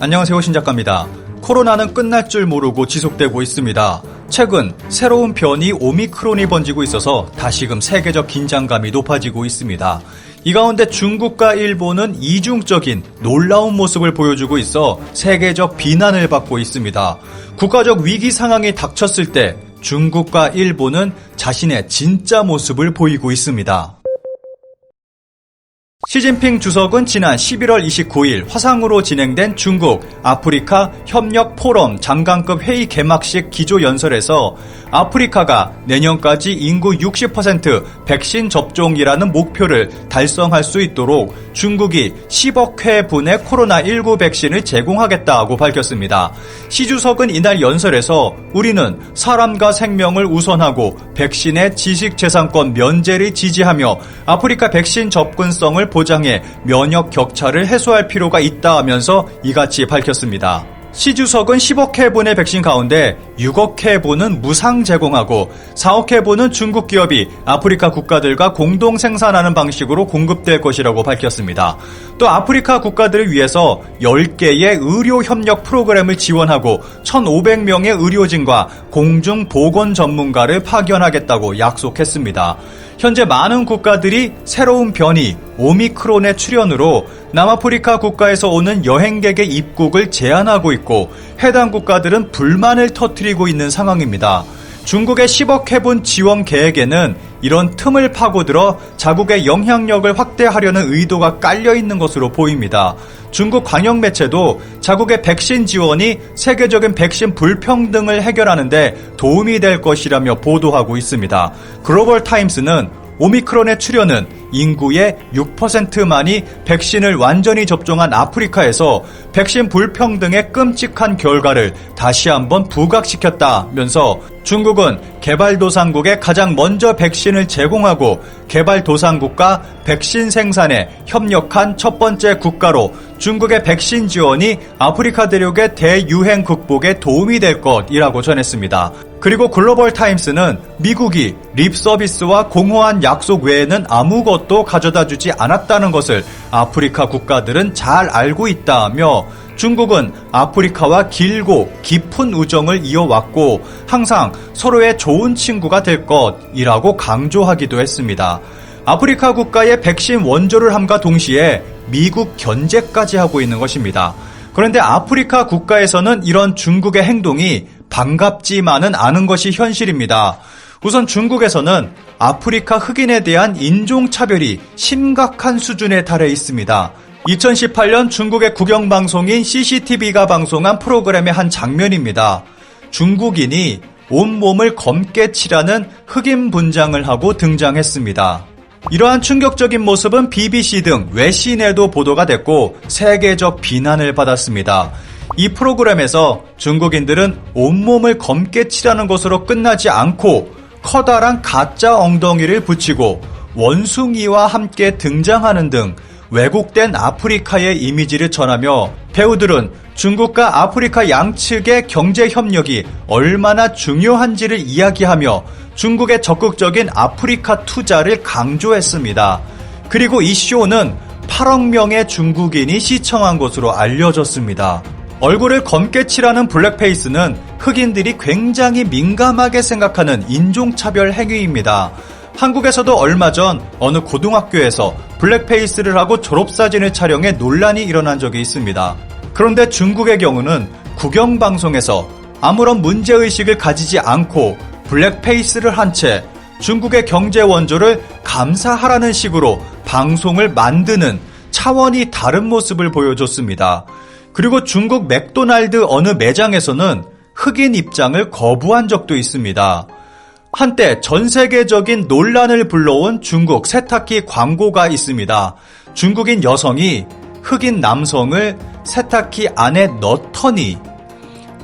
안녕하세요, 신작가입니다. 코로나는 끝날 줄 모르고 지속되고 있습니다. 최근 새로운 변이 오미크론이 번지고 있어서 다시금 세계적 긴장감이 높아지고 있습니다. 이 가운데 중국과 일본은 이중적인 놀라운 모습을 보여주고 있어 세계적 비난을 받고 있습니다. 국가적 위기 상황이 닥쳤을 때 중국과 일본은 자신의 진짜 모습을 보이고 있습니다. 시진핑 주석은 지난 11월 29일 화상으로 진행된 중국 아프리카 협력 포럼 장관급 회의 개막식 기조연설에서 아프리카가 내년까지 인구 60% 백신 접종이라는 목표를 달성할 수 있도록 중국이 10억 회분의 코로나19 백신을 제공하겠다고 밝혔습니다. 시 주석은 이날 연설에서 우리는 사람과 생명을 우선하고 백신의 지식재산권 면제를 지지하며 아프리카 백신 접근성을 보장해 면역 격차를 해소할 필요가 있다 하면서 이같이 밝혔습니다. 시 주석은 10억 회분의 백신 가운데 6억 회분은 무상 제공하고 4억 회분은 중국 기업이 아프리카 국가들과 공동 생산하는 방식으로 공급될 것이라고 밝혔습니다. 또 아프리카 국가들을 위해서 10개의 의료 협력 프로그램을 지원하고 1,500명의 의료진과 공중보건 전문가를 파견하겠다고 약속했습니다. 현재 많은 국가들이 새로운 변이 오미크론의 출현으로 남아프리카 국가에서 오는 여행객의 입국을 제한하고 있고 해당 국가들은 불만을 터뜨리고 있는 상황입니다. 중국의 10억 회분 지원 계획에는 이런 틈을 파고들어 자국의 영향력을 확대하려는 의도가 깔려있는 것으로 보입니다. 중국 관영 매체도 자국의 백신 지원이 세계적인 백신 불평등을 해결하는 데 도움이 될 것이라며 보도하고 있습니다. 글로벌 타임스는 오미크론의 출현은 인구의 6%만이 백신을 완전히 접종한 아프리카에서 백신 불평등의 끔찍한 결과를 다시 한번 부각시켰다면서 중국은 개발도상국에 가장 먼저 백신을 제공하고 개발도상국과 백신 생산에 협력한 첫 번째 국가로 중국의 백신 지원이 아프리카 대륙의 대유행 극복에 도움이 될 것이라고 전했습니다. 그리고 글로벌 타임스는 미국이 립 서비스와 공허한 약속 외에는 아무것도 가져다 주지 않았다는 것을 아프리카 국가들은 잘 알고 있다며 중국은 아프리카와 길고 깊은 우정을 이어왔고 항상 서로의 좋은 친구가 될 것이라고 강조하기도 했습니다. 아프리카 국가의 백신 원조를 함과 동시에 미국 견제까지 하고 있는 것입니다. 그런데 아프리카 국가에서는 이런 중국의 행동이 반갑지만은 않은 것이 현실입니다. 우선 중국에서는 아프리카 흑인에 대한 인종차별이 심각한 수준에 달해 있습니다. 2018년 중국의 국영방송인 CCTV가 방송한 프로그램의 한 장면입니다. 중국인이 온몸을 검게 칠하는 흑인 분장을 하고 등장했습니다. 이러한 충격적인 모습은 BBC 등 외신에도 보도가 됐고 세계적 비난을 받았습니다. 이 프로그램에서 중국인들은 온몸을 검게 칠하는 것으로 끝나지 않고 커다란 가짜 엉덩이를 붙이고 원숭이와 함께 등장하는 등 왜곡된 아프리카의 이미지를 전하며 배우들은 중국과 아프리카 양측의 경제 협력이 얼마나 중요한지를 이야기하며 중국의 적극적인 아프리카 투자를 강조했습니다. 그리고 이 쇼는 8억 명의 중국인이 시청한 것으로 알려졌습니다. 얼굴을 검게 칠하는 블랙페이스는 흑인들이 굉장히 민감하게 생각하는 인종차별 행위입니다. 한국에서도 얼마 전 어느 고등학교에서 블랙페이스를 하고 졸업사진을 촬영해 논란이 일어난 적이 있습니다. 그런데 중국의 경우는 국영방송에서 아무런 문제의식을 가지지 않고 블랙페이스를 한 채 중국의 경제 원조를 감사하라는 식으로 방송을 만드는 차원이 다른 모습을 보여줬습니다. 그리고 중국 맥도날드 어느 매장에서는 흑인 입장을 거부한 적도 있습니다. 한때 전 세계적인 논란을 불러온 중국 세탁기 광고가 있습니다. 중국인 여성이 흑인 남성을 세탁기 안에 넣더니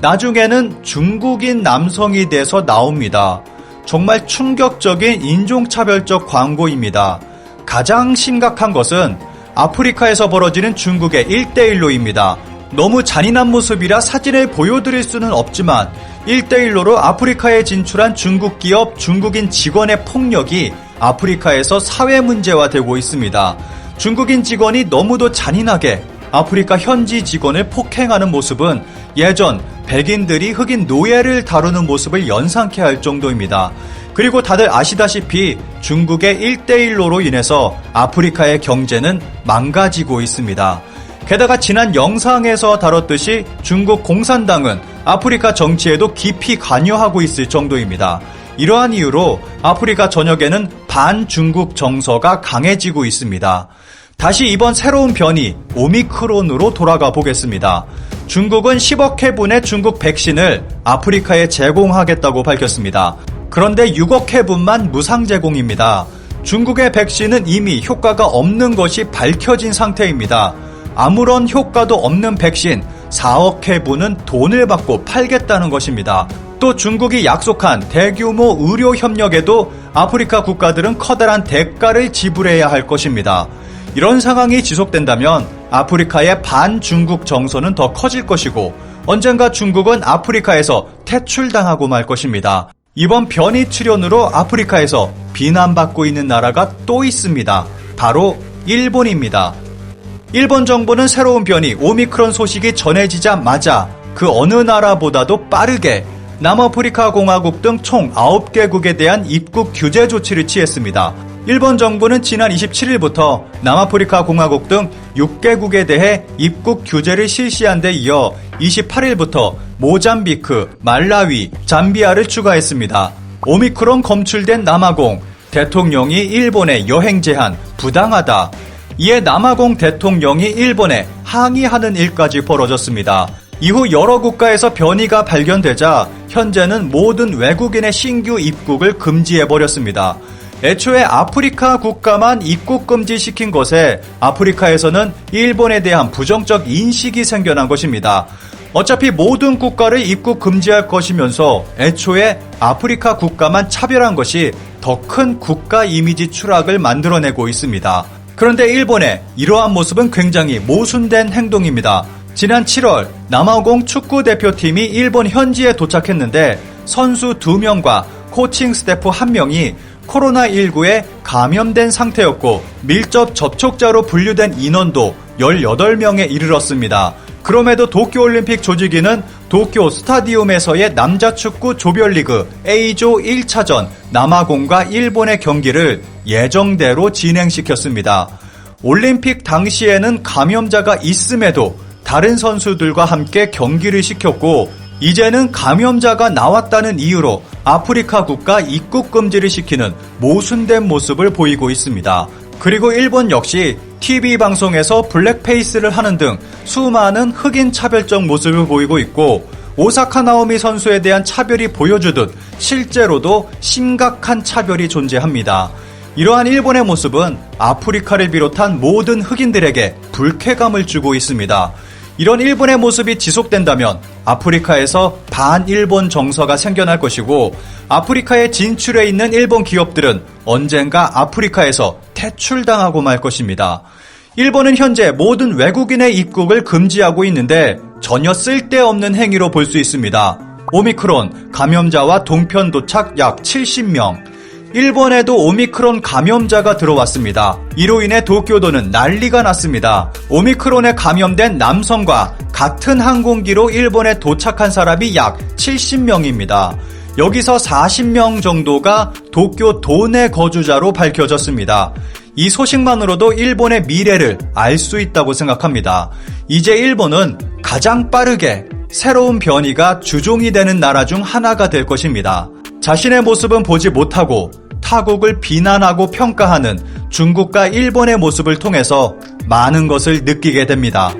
나중에는 중국인 남성이 돼서 나옵니다. 정말 충격적인 인종차별적 광고입니다. 가장 심각한 것은 아프리카에서 벌어지는 중국의 1:1로입니다. 너무 잔인한 모습이라 사진을 보여드릴 수는 없지만 1:1로로 아프리카에 진출한 중국 기업 중국인 직원의 폭력이 아프리카에서 사회 문제화되고 있습니다. 중국인 직원이 너무도 잔인하게 아프리카 현지 직원을 폭행하는 모습은 예전 백인들이 흑인 노예를 다루는 모습을 연상케 할 정도입니다. 그리고 다들 아시다시피 중국의 1대1로로 인해서 아프리카의 경제는 망가지고 있습니다. 게다가 지난 영상에서 다뤘듯이 중국 공산당은 아프리카 정치에도 깊이 관여하고 있을 정도입니다. 이러한 이유로 아프리카 전역에는 반중국 정서가 강해지고 있습니다. 다시 이번 새로운 변이 오미크론으로 돌아가 보겠습니다. 중국은 10억 회분의 중국 백신을 아프리카에 제공하겠다고 밝혔습니다. 그런데 6억 회분만 무상 제공입니다. 중국의 백신은 이미 효과가 없는 것이 밝혀진 상태입니다. 아무런 효과도 없는 백신 4억 회분은 돈을 받고 팔겠다는 것입니다. 또 중국이 약속한 대규모 의료 협력에도 아프리카 국가들은 커다란 대가를 지불해야 할 것입니다. 이런 상황이 지속된다면 아프리카의 반중국 정서는 더 커질 것이고 언젠가 중국은 아프리카에서 퇴출당하고 말 것입니다. 이번 변이 출현으로 아프리카에서 비난받고 있는 나라가 또 있습니다. 바로 일본입니다. 일본 정부는 새로운 변이 오미크론 소식이 전해지자마자 그 어느 나라보다도 빠르게 남아프리카 공화국 등 총 9개국에 대한 입국 규제 조치를 취했습니다. 일본 정부는 지난 27일부터 남아프리카 공화국 등 6개국에 대해 입국 규제를 실시한 데 이어 28일부터 모잠비크, 말라위, 잠비아를 추가했습니다. 오미크론 검출된 남아공, 대통령이 일본의 여행 제한 부당하다. 이에 남아공 대통령이 일본에 항의하는 일까지 벌어졌습니다. 이후 여러 국가에서 변이가 발견되자 현재는 모든 외국인의 신규 입국을 금지해버렸습니다. 애초에 아프리카 국가만 입국 금지시킨 것에 아프리카에서는 일본에 대한 부정적 인식이 생겨난 것입니다. 어차피 모든 국가를 입국 금지할 것이면서 애초에 아프리카 국가만 차별한 것이 더 큰 국가 이미지 추락을 만들어내고 있습니다. 그런데 일본의 이러한 모습은 굉장히 모순된 행동입니다. 지난 7월 남아공 축구 대표팀이 일본 현지에 도착했는데 선수 2명과 코칭 스태프 1명이 코로나19에 감염된 상태였고 밀접 접촉자로 분류된 인원도 18명에 이르렀습니다. 그럼에도 도쿄올림픽 조직위는 도쿄 스타디움에서의 남자축구 조별리그 A조 1차전 남아공과 일본의 경기를 예정대로 진행시켰습니다. 올림픽 당시에는 감염자가 있음에도 다른 선수들과 함께 경기를 시켰고 이제는 감염자가 나왔다는 이유로 아프리카 국가 입국 금지를 시키는 모순된 모습을 보이고 있습니다. 그리고 일본 역시 TV 방송에서 블랙페이스를 하는 등 수많은 흑인 차별적 모습을 보이고 있고 오사카 나오미 선수에 대한 차별이 보여주듯 실제로도 심각한 차별이 존재합니다. 이러한 일본의 모습은 아프리카를 비롯한 모든 흑인들에게 불쾌감을 주고 있습니다. 이런 일본의 모습이 지속된다면 아프리카에서 반일본 정서가 생겨날 것이고 아프리카에 진출해 있는 일본 기업들은 언젠가 아프리카에서 퇴출당하고 말 것입니다. 일본은 현재 모든 외국인의 입국을 금지하고 있는데 전혀 쓸데없는 행위로 볼 수 있습니다. 오미크론 감염자와 동편 도착 약 70명. 일본에도 오미크론 감염자가 들어왔습니다. 이로 인해 도쿄도는 난리가 났습니다. 오미크론에 감염된 남성과 같은 항공기로 일본에 도착한 사람이 약 70명입니다. 여기서 40명 정도가 도쿄도 내 거주자로 밝혀졌습니다. 이 소식만으로도 일본의 미래를 알 수 있다고 생각합니다. 이제 일본은 가장 빠르게 새로운 변이가 주종이 되는 나라 중 하나가 될 것입니다. 자신의 모습은 보지 못하고 타국을 비난하고 평가하는 중국과 일본의 모습을 통해서 많은 것을 느끼게 됩니다.